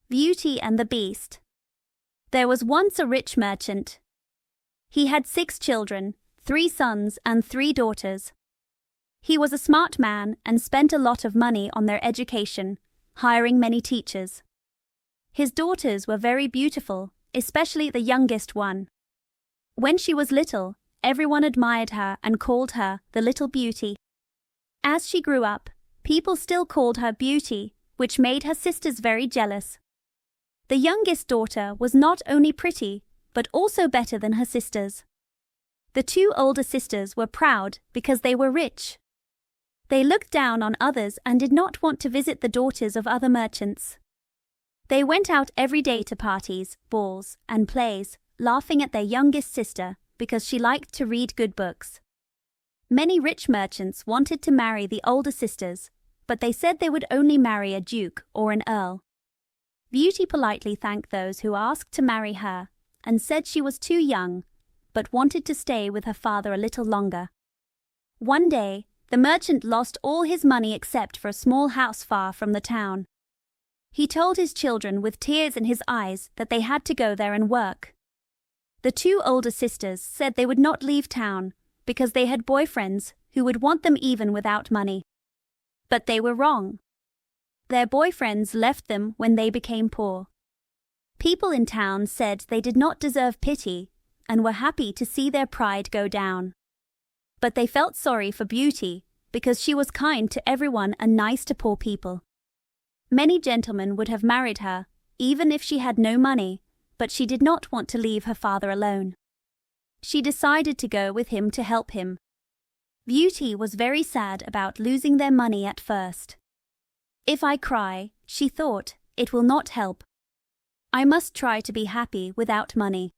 Beauty and the Beast. There was once a rich merchant. He had 6 children, 3 sons and 3 daughters. He was a smart man and spent a lot of money on their education, hiring many teachers. His daughters were very beautiful, especially the youngest one. When she was little, everyone admired her and called her the Little Beauty. As she grew up, people still called her Beauty, which made her sisters very jealous. The youngest daughter was not only pretty, but also better than her sisters. The 2 older sisters were proud because they were rich. They looked down on others and did not want to visit the daughters of other merchants. They went out every day to parties, balls, and plays, laughing at their youngest sister because she liked to read good books. Many rich merchants wanted to marry the older sisters, but they said they would only marry a duke or an earl. Beauty politely thanked those who asked to marry her and said she was too young, but wanted to stay with her father a little longer. One day, the merchant lost all his money except for a small house far from the town. He told his children with tears in his eyes that they had to go there and work. The 2 older sisters said they would not leave town because they had boyfriends who would want them even without money. But they were wrong. Their boyfriends left them when they became poor. People in town said they did not deserve pity and were happy to see their pride go down. But they felt sorry for Beauty because she was kind to everyone and nice to poor people. Many gentlemen would have married her, even if she had no money, but she did not want to leave her father alone. She decided to go with him to help him. Beauty was very sad about losing their money at first. If I cry, she thought, it will not help. I must try to be happy without money.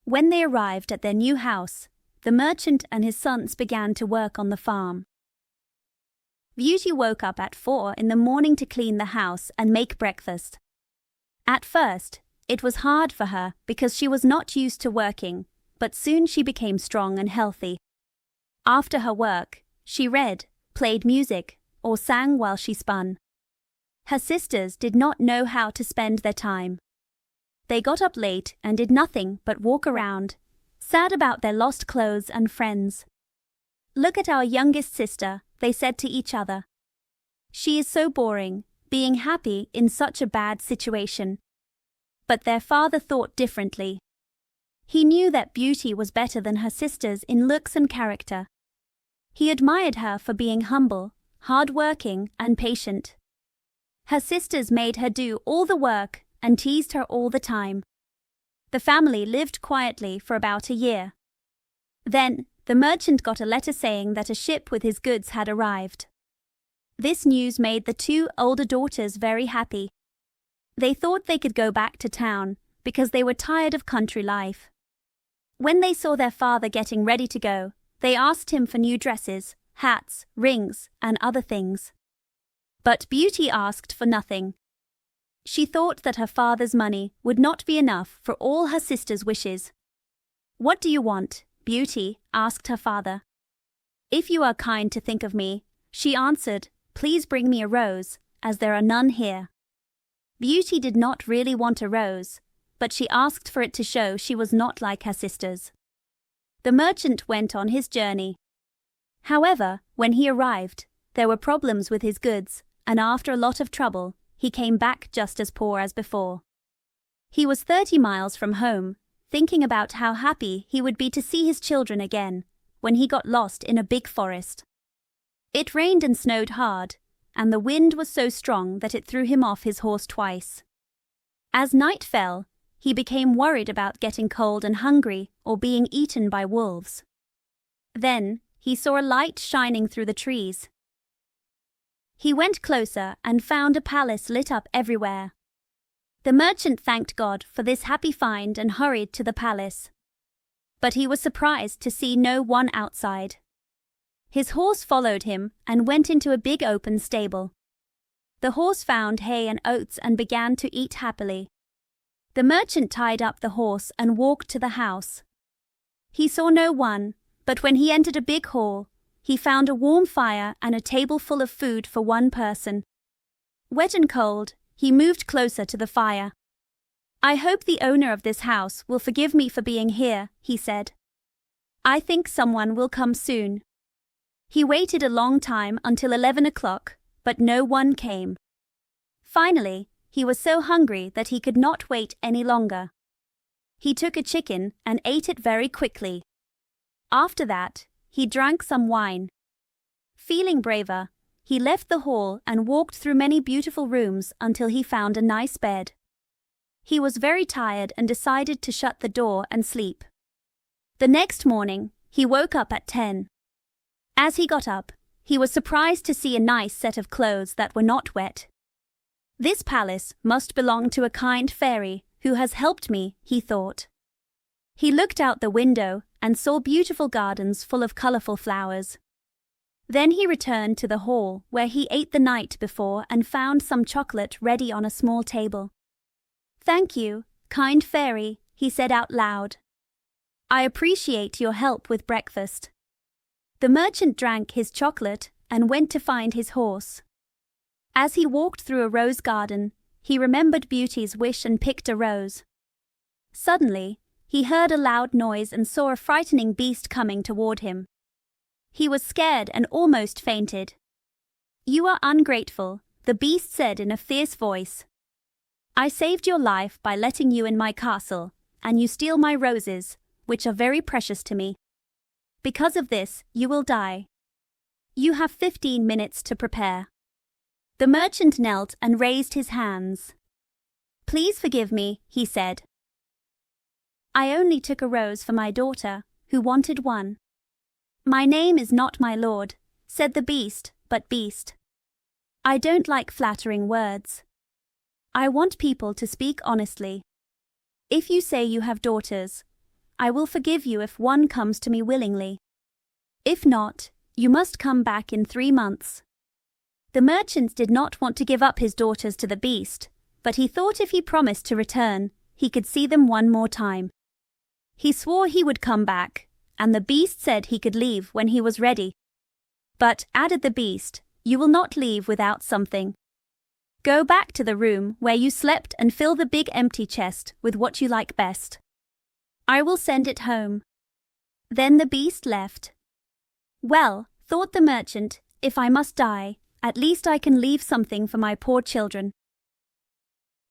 When they arrived at their new house, the merchant and his sons began to work on the farm. Beauty woke up at 4 in the morning to clean the house and make breakfast. At first, it was hard for her because she was not used to working, but soon she became strong and healthy. After her work, she read, played music, or sang while she spun. Her sisters did not know how to spend their time. They got up late and did nothing but walk around, sad about their lost clothes and friends. "Look at our youngest sister," they said to each other. "She is so boring, being happy in such a bad situation." But their father thought differently. He knew that Beauty was better than her sisters in looks and character. He admired her for being humble, hard-working, and patient. Her sisters made her do all the work and teased her all the time. The family lived quietly for about a year. Then, the merchant got a letter saying that a ship with his goods had arrived. This news made the 2 older daughters very happy. They thought they could go back to town because they were tired of country life. When they saw their father getting ready to go, they asked him for new dresses, hats, rings, and other things. But Beauty asked for nothing. She thought that her father's money would not be enough for all her sisters' wishes. "What do you want?" Beauty asked her father. "If you are kind to think of me," she answered, "please bring me a rose, as there are none here." Beauty did not really want a rose, but she asked for it to show she was not like her sisters. The merchant went on his journey. However, when he arrived, there were problems with his goods, and after a lot of trouble, he came back just as poor as before. He was 30 miles from home, thinking about how happy he would be to see his children again, when he got lost in a big forest. It rained and snowed hard, and the wind was so strong that it threw him off his horse twice. As night fell, he became worried about getting cold and hungry or being eaten by wolves. Then, he saw a light shining through the trees. He went closer and found a palace lit up everywhere. The merchant thanked God for this happy find and hurried to the palace. But he was surprised to see no one outside. His horse followed him and went into a big open stable. The horse found hay and oats and began to eat happily. The merchant tied up the horse and walked to the house. He saw no one, but when he entered a big hall, he found a warm fire and a table full of food for one person. Wet and cold, he moved closer to the fire. "I hope the owner of this house will forgive me for being here," he said. "I think someone will come soon." He waited a long time until 11 o'clock, but no one came. Finally, he was so hungry that he could not wait any longer. He took a chicken and ate it very quickly. After that, he drank some wine. Feeling braver, he left the hall and walked through many beautiful rooms until he found a nice bed. He was very tired and decided to shut the door and sleep. The next morning, he woke up at 10. As he got up, he was surprised to see a nice set of clothes that were not wet. "This palace must belong to a kind fairy who has helped me," he thought. He looked out the window and saw beautiful gardens full of colorful flowers. Then he returned to the hall where he ate the night before and found some chocolate ready on a small table. "Thank you, kind fairy," he said out loud. "I appreciate your help with breakfast." The merchant drank his chocolate and went to find his horse. As he walked through a rose garden, he remembered Beauty's wish and picked a rose. Suddenly, he heard a loud noise and saw a frightening beast coming toward him. He was scared and almost fainted. "You are ungrateful," the beast said in a fierce voice. "I saved your life by letting you in my castle, and you steal my roses, which are very precious to me. Because of this, you will die. You have 15 minutes to prepare." The merchant knelt and raised his hands. "Please forgive me," he said. "I only took a rose for my daughter, who wanted one." "My name is not my lord," said the beast, but beast. "I don't like flattering words. I want people to speak honestly. If you say you have daughters, I will forgive you if one comes to me willingly. If not, you must come back in 3 months." The merchant did not want to give up his daughters to the beast, but he thought if he promised to return, he could see them one more time. He swore he would come back, and the beast said he could leave when he was ready. "But," added the beast, "you will not leave without something. Go back to the room where you slept and fill the big empty chest with what you like best. I will send it home." Then the beast left. "Well," thought the merchant, "if I must die, at least I can leave something for my poor children."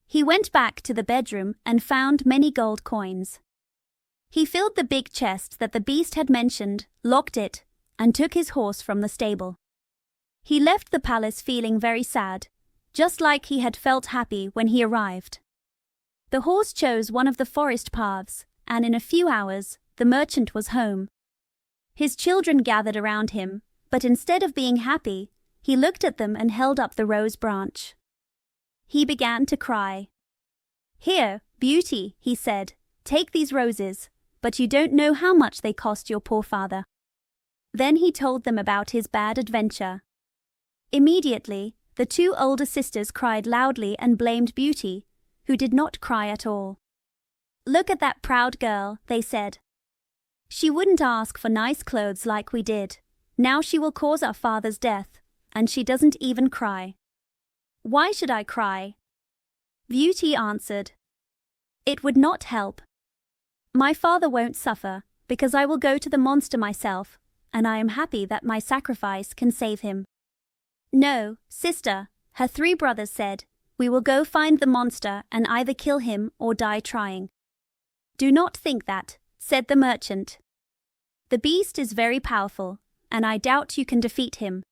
He went back to the bedroom and found many gold coins. He filled the big chest that the beast had mentioned, locked it, and took his horse from the stable. He left the palace feeling very sad, just like he had felt happy when he arrived. The horse chose one of the forest paths, and in a few hours, the merchant was home. His children gathered around him, but instead of being happy, he looked at them and held up the rose branch. He began to cry. "Here, Beauty," he said, "take these roses, but you don't know how much they cost your poor father." Then he told them about his bad adventure. Immediately, the 2 older sisters cried loudly and blamed Beauty, who did not cry at all. "Look at that proud girl," they said. "She wouldn't ask for nice clothes like we did. Now she will cause our father's death, and she doesn't even cry." "Why should I cry?" Beauty answered. "It would not help. My father won't suffer, because I will go to the monster myself, and I am happy that my sacrifice can save him." "No, sister," her 3 brothers said, "we will go find the monster and either kill him or die trying." "Do not think that," said the merchant. "The beast is very powerful, and I doubt you can defeat him.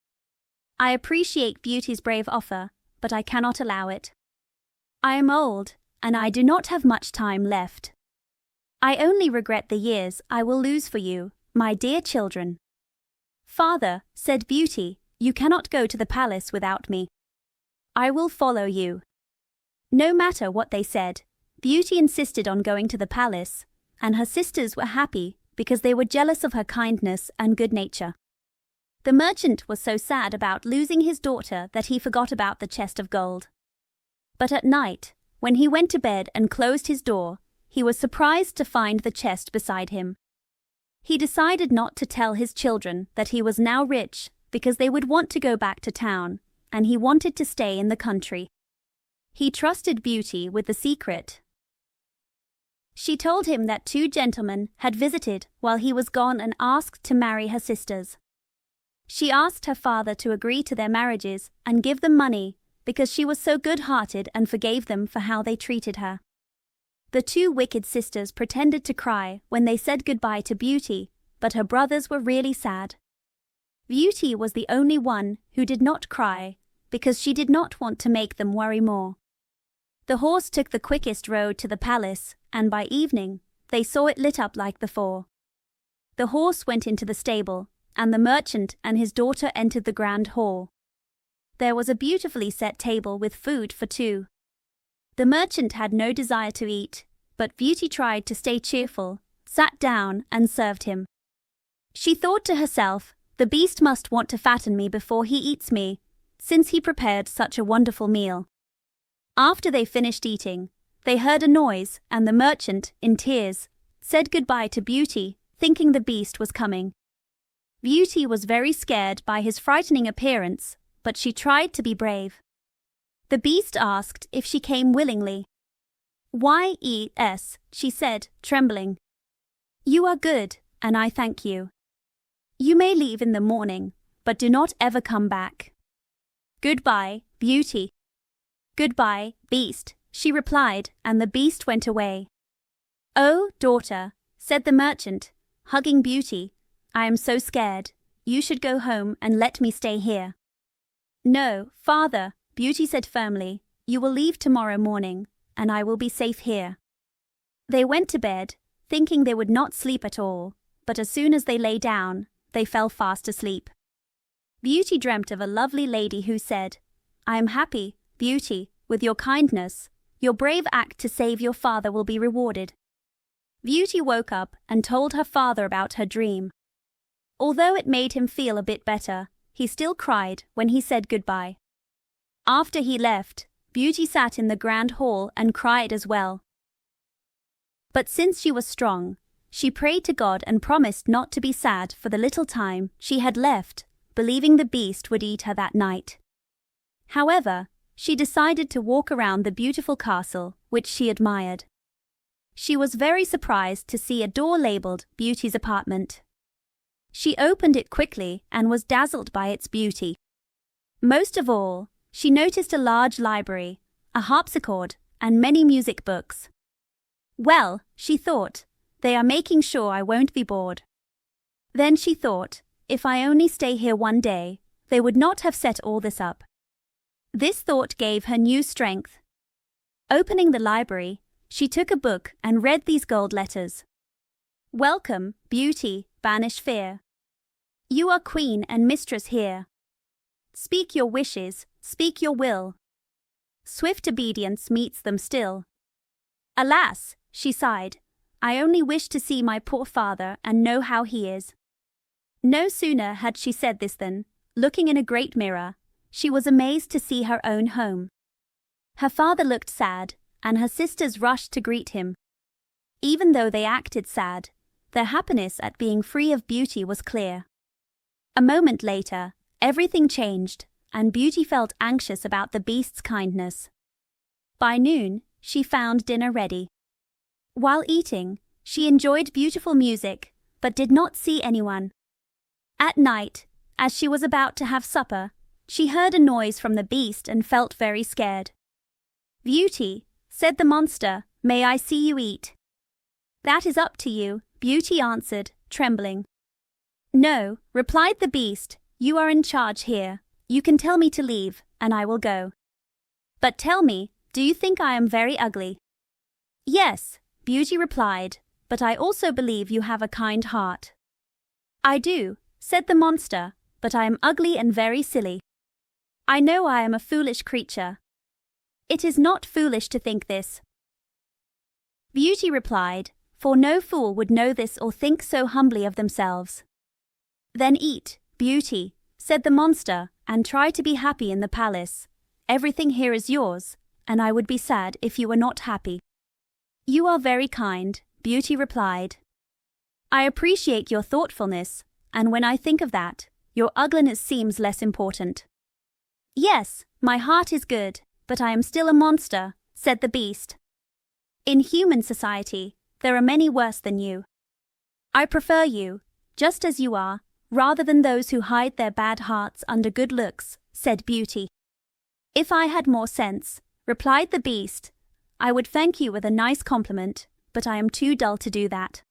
I appreciate Beauty's brave offer, but I cannot allow it. I am old, and I do not have much time left. I only regret the years I will lose for you, my dear children." "Father," said Beauty, "you cannot go to the palace without me. I will follow you." No matter what they said, Beauty insisted on going to the palace, and her sisters were happy because they were jealous of her kindness and good nature. The merchant was so sad about losing his daughter that he forgot about the chest of gold. But at night, when he went to bed and closed his door, he was surprised to find the chest beside him. He decided not to tell his children that he was now rich because they would want to go back to town, and he wanted to stay in the country. He trusted Beauty with the secret. She told him that 2 gentlemen had visited while he was gone and asked to marry her sisters. She asked her father to agree to their marriages and give them money because she was so good-hearted and forgave them for how they treated her. The 2 wicked sisters pretended to cry when they said goodbye to Beauty, but her brothers were really sad. Beauty was the only one who did not cry because she did not want to make them worry more. The horse took the quickest road to the palace, and by evening, they saw it lit up like before. The horse went into the stable, and the merchant and his daughter entered the grand hall. There was a beautifully set table with food for 2. The merchant had no desire to eat, but Beauty tried to stay cheerful, sat down and served him. She thought to herself, "The beast must want to fatten me before he eats me, since he prepared such a wonderful meal." After they finished eating, they heard a noise, and the merchant, in tears, said goodbye to Beauty, thinking the beast was coming. Beauty was very scared by his frightening appearance, but she tried to be brave. The beast asked if she came willingly. "Yes," she said, trembling. "You are good, and I thank you. You may leave in the morning, but do not ever come back." "Goodbye, Beauty." "Goodbye, beast," she replied, and the beast went away. "Oh, daughter," said the merchant, hugging Beauty, "I am so scared. You should go home and let me stay here." "No, father," Beauty said firmly, "you will leave tomorrow morning, and I will be safe here." They went to bed, thinking they would not sleep at all, but as soon as they lay down, they fell fast asleep. Beauty dreamt of a lovely lady who said, "I am happy, Beauty, with your kindness. Your brave act to save your father will be rewarded." Beauty woke up and told her father about her dream. Although it made him feel a bit better, he still cried when he said goodbye. After he left, Beauty sat in the grand hall and cried as well. But since she was strong, she prayed to God and promised not to be sad for the little time she had left, believing the beast would eat her that night. However, she decided to walk around the beautiful castle, which she admired. She was very surprised to see a door labeled Beauty's apartment. She opened it quickly and was dazzled by its beauty. Most of all, she noticed a large library, a harpsichord, and many music books. "Well," she thought, "they are making sure I won't be bored." Then she thought, if I only stay here one day, they would not have set all this up. This thought gave her new strength. Opening the library, she took a book and read these gold letters. "Welcome, Beauty, banish fear. You are queen and mistress here. Speak your wishes, speak your will. Swift obedience meets them still." "Alas," she sighed, "I only wish to see my poor father and know how he is." No sooner had she said this than, looking in a great mirror, she was amazed to see her own home. Her father looked sad, and her sisters rushed to greet him. Even though they acted sad, their happiness at being free of Beauty was clear. A moment later, everything changed, and Beauty felt anxious about the beast's kindness. By noon, she found dinner ready. While eating, she enjoyed beautiful music, but did not see anyone. At night, as she was about to have supper, she heard a noise from the beast and felt very scared. "Beauty," said the monster, "may I see you eat?" "That is up to you," Beauty answered, trembling. "No," replied the beast, "you are in charge here. You can tell me to leave, and I will go. But tell me, do you think I am very ugly?" "Yes," Beauty replied, "but I also believe you have a kind heart." "I do," said the monster, "but I am ugly and very silly. I know I am a foolish creature." "It is not foolish to think this," Beauty replied, "for no fool would know this or think so humbly of themselves." "Then eat, Beauty," said the monster, "and try to be happy in the palace. Everything here is yours, and I would be sad if you were not happy." "You are very kind," Beauty replied. "I appreciate your thoughtfulness, and when I think of that, your ugliness seems less important." "Yes, my heart is good, but I am still a monster," said the beast. "In human society, there are many worse than you. I prefer you, just as you are, rather than those who hide their bad hearts under good looks," said Beauty. "If I had more sense," replied the beast, "I would thank you with a nice compliment, but I am too dull to do that.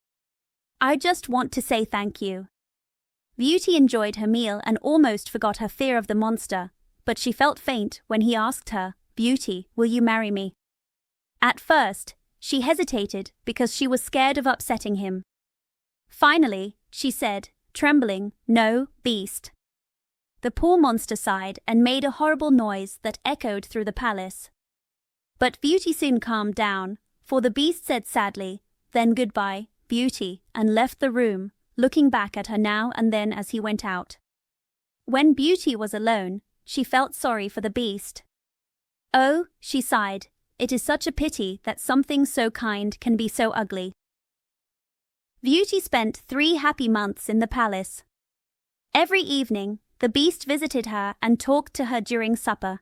I just want to say thank you." Beauty enjoyed her meal and almost forgot her fear of the monster, but she felt faint when he asked her, "Beauty, will you marry me?" At first, she hesitated because she was scared of upsetting him. Finally, she said, trembling, "No, beast." The poor monster sighed and made a horrible noise that echoed through the palace. But Beauty soon calmed down, for the beast said sadly, "Then goodbye, Beauty," and left the room, looking back at her now and then as he went out. When Beauty was alone, she felt sorry for the beast. "Oh," she sighed, "it is such a pity that something so kind can be so ugly." Beauty spent 3 happy months in the palace. Every evening, the beast visited her and talked to her during supper.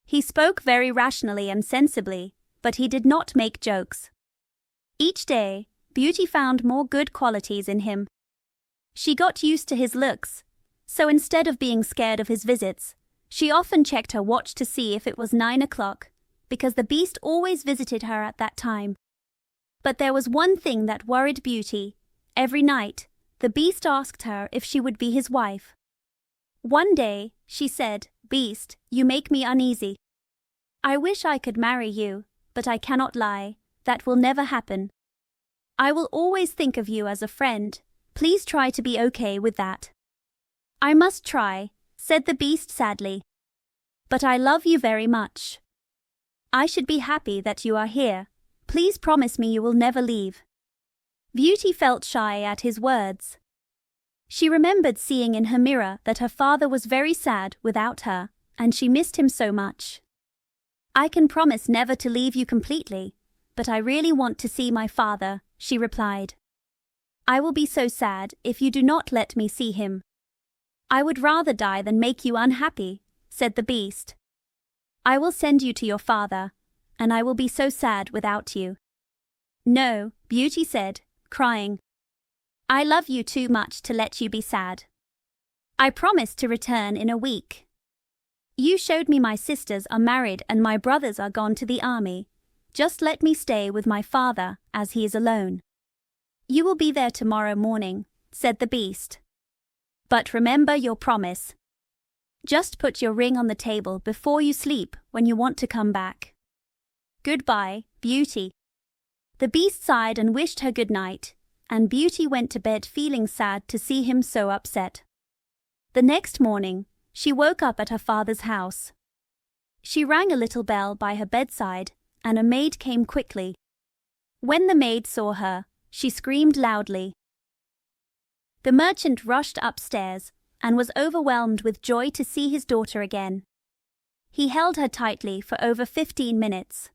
He spoke very rationally and sensibly, but he did not make jokes. Each day, Beauty found more good qualities in him. She got used to his looks, so instead of being scared of his visits, she often checked her watch to see if it was 9 o'clock, because the beast always visited her at that time. But there was one thing that worried Beauty. Every night, the beast asked her if she would be his wife. One day, she said, "Beast, you make me uneasy. I wish I could marry you, but I cannot lie. That will never happen. I will always think of you as a friend. Please try to be okay with that." "I must try," said the beast sadly. "But I love you very much. I should be happy that you are here. Please promise me you will never leave." Beauty felt shy at his words. She remembered seeing in her mirror that her father was very sad without her, and she missed him so much. "I can promise never to leave you completely, but I really want to see my father," she replied. "I will be so sad if you do not let me see him." "I would rather die than make you unhappy," said the beast. "I will send you to your father, and I will be so sad without you." "No," Beauty said, crying. "I love you too much to let you be sad. I promise to return in a week. You showed me my sisters are married and my brothers are gone to the army. Just let me stay with my father, as he is alone." "You will be there tomorrow morning," said the beast. "But remember your promise. Just put your ring on the table before you sleep when you want to come back. Goodbye, Beauty." The beast sighed and wished her good night, and Beauty went to bed feeling sad to see him so upset. The next morning, she woke up at her father's house. She rang a little bell by her bedside, and a maid came quickly. When the maid saw her, she screamed loudly. The merchant rushed upstairs and was overwhelmed with joy to see his daughter again. He held her tightly for over 15 minutes.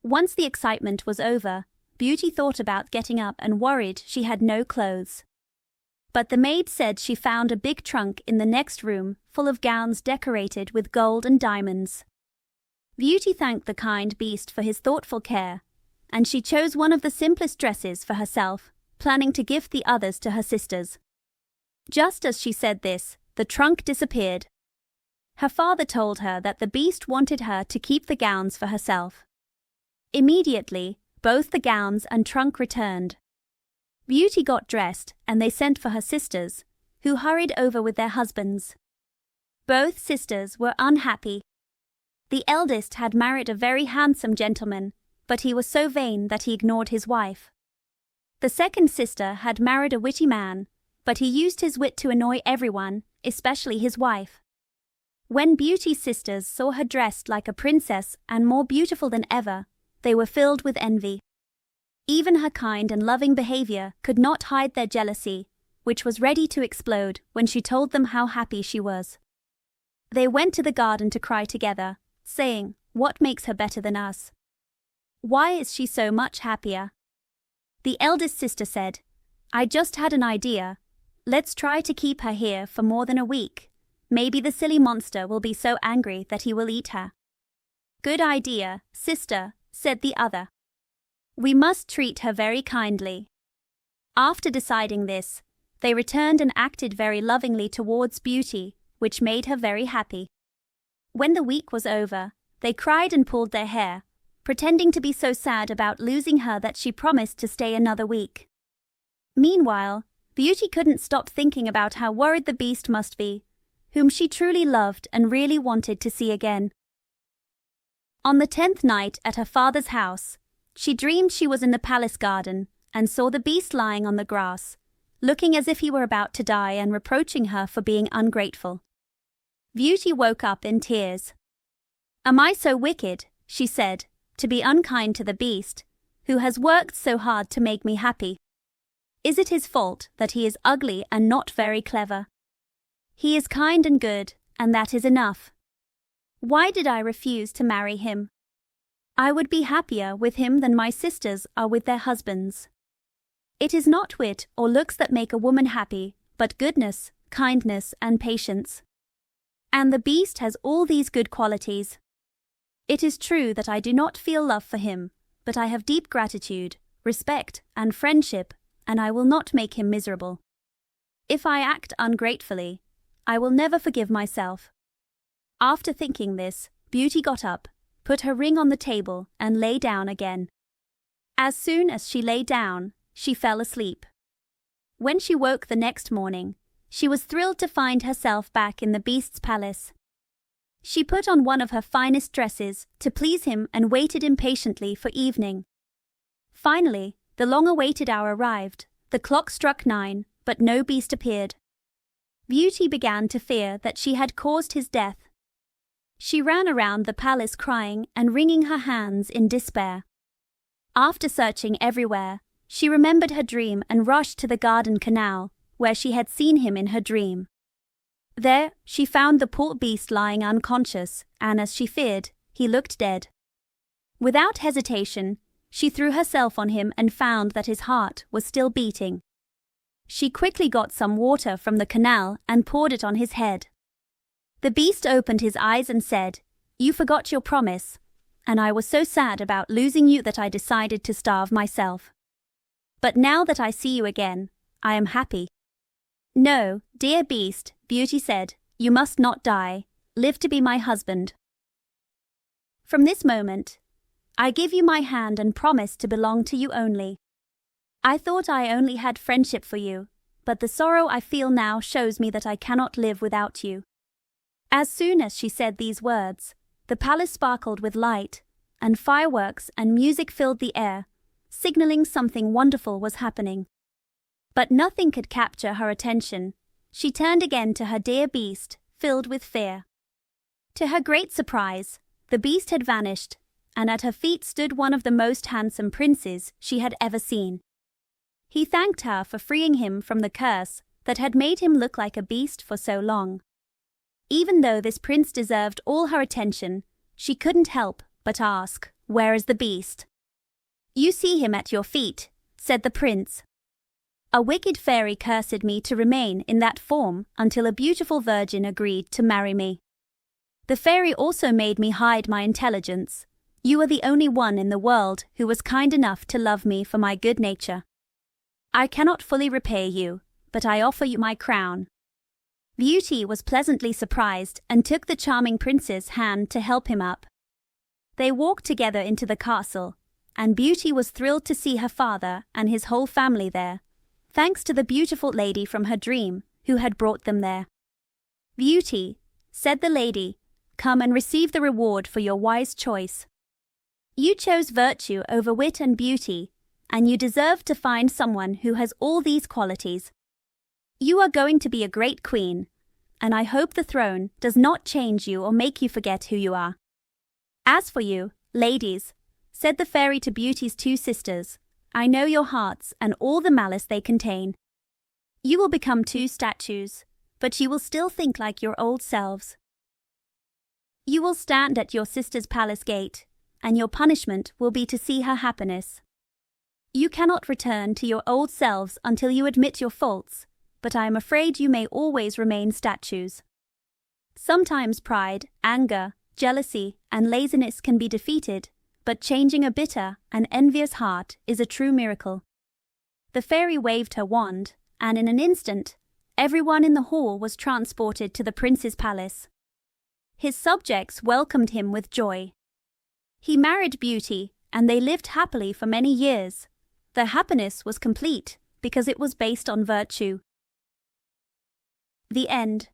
Once the excitement was over, Beauty thought about getting up and worried she had no clothes. But the maid said she found a big trunk in the next room full of gowns decorated with gold and diamonds. Beauty thanked the kind beast for his thoughtful care, and she chose one of the simplest dresses for herself, planning to gift the others to her sisters. Just as she said this, the trunk disappeared. Her father told her that the beast wanted her to keep the gowns for herself. Immediately, both the gowns and trunk returned. Beauty got dressed and they sent for her sisters, who hurried over with their husbands. Both sisters were unhappy. The eldest had married a very handsome gentleman, but he was so vain that he ignored his wife. The second sister had married a witty man, but he used his wit to annoy everyone, especially his wife. When Beauty's sisters saw her dressed like a princess and more beautiful than ever, they were filled with envy. Even her kind and loving behavior could not hide their jealousy, which was ready to explode when she told them how happy she was. They went to the garden to cry together, saying, "What makes her better than us? Why is she so much happier?" The eldest sister said, "I just had an idea. Let's try to keep her here for more than a week. Maybe the silly monster will be so angry that he will eat her." "Good idea, sister," said the other. "We must treat her very kindly." After deciding this, they returned and acted very lovingly towards Beauty, which made her very happy. When the week was over, they cried and pulled their hair, pretending to be so sad about losing her that she promised to stay another week. Meanwhile, Beauty couldn't stop thinking about how worried the Beast must be, whom she truly loved and really wanted to see again. On the 10th night at her father's house, she dreamed she was in the palace garden and saw the Beast lying on the grass, looking as if he were about to die and reproaching her for being ungrateful. Beauty woke up in tears. "Am I so wicked," she said, "to be unkind to the Beast, who has worked so hard to make me happy? Is it his fault that he is ugly and not very clever? He is kind and good, and that is enough. Why did I refuse to marry him? I would be happier with him than my sisters are with their husbands. It is not wit or looks that make a woman happy, but goodness, kindness, and patience. And the Beast has all these good qualities. It is true that I do not feel love for him, but I have deep gratitude, respect, and friendship, and I will not make him miserable. If I act ungratefully, I will never forgive myself." After thinking this, Beauty got up, put her ring on the table, and lay down again. As soon as she lay down, she fell asleep. When she woke the next morning, she was thrilled to find herself back in the Beast's palace. She put on one of her finest dresses to please him and waited impatiently for evening. Finally, the long-awaited hour arrived. The clock struck 9, but no Beast appeared. Beauty began to fear that she had caused his death. She ran around the palace crying and wringing her hands in despair. After searching everywhere, she remembered her dream and rushed to the garden canal, where she had seen him in her dream. There, she found the poor Beast lying unconscious, and as she feared, he looked dead. Without hesitation, she threw herself on him and found that his heart was still beating. She quickly got some water from the canal and poured it on his head. The Beast opened his eyes and said, "You forgot your promise, and I was so sad about losing you that I decided to starve myself. But now that I see you again, I am happy." "No, dear Beast," Beauty said, "you must not die. Live to be my husband. From this moment, I give you my hand and promise to belong to you only. I thought I only had friendship for you, but the sorrow I feel now shows me that I cannot live without you." As soon as she said these words, the palace sparkled with light, and fireworks and music filled the air, signaling something wonderful was happening. But nothing could capture her attention. She turned again to her dear Beast, filled with fear. To her great surprise, the Beast had vanished, and at her feet stood one of the most handsome princes she had ever seen. He thanked her for freeing him from the curse that had made him look like a beast for so long. Even though this prince deserved all her attention, she couldn't help but ask, "Where is the Beast?" "You see him at your feet," said the prince. "A wicked fairy cursed me to remain in that form until a beautiful virgin agreed to marry me. The fairy also made me hide my intelligence. You are the only one in the world who was kind enough to love me for my good nature. I cannot fully repay you, but I offer you my crown." Beauty was pleasantly surprised and took the charming prince's hand to help him up. They walked together into the castle, and Beauty was thrilled to see her father and his whole family there, thanks to the beautiful lady from her dream who had brought them there. "Beauty," said the lady, "come and receive the reward for your wise choice. You chose virtue over wit and beauty, and you deserve to find someone who has all these qualities. You are going to be a great queen, and I hope the throne does not change you or make you forget who you are. As for you, ladies," said the fairy to Beauty's 2 sisters, "I know your hearts and all the malice they contain. You will become 2 statues, but you will still think like your old selves. You will stand at your sister's palace gate, and your punishment will be to see her happiness. You cannot return to your old selves until you admit your faults, but I am afraid you may always remain statues. Sometimes pride, anger, jealousy, and laziness can be defeated, but changing a bitter and envious heart is a true miracle. The fairy waved her wand, and in an instant, everyone in the hall was transported to the prince's palace. His subjects welcomed him with joy. He married Beauty, and they lived happily for many years. Their happiness was complete because it was based on virtue. The end.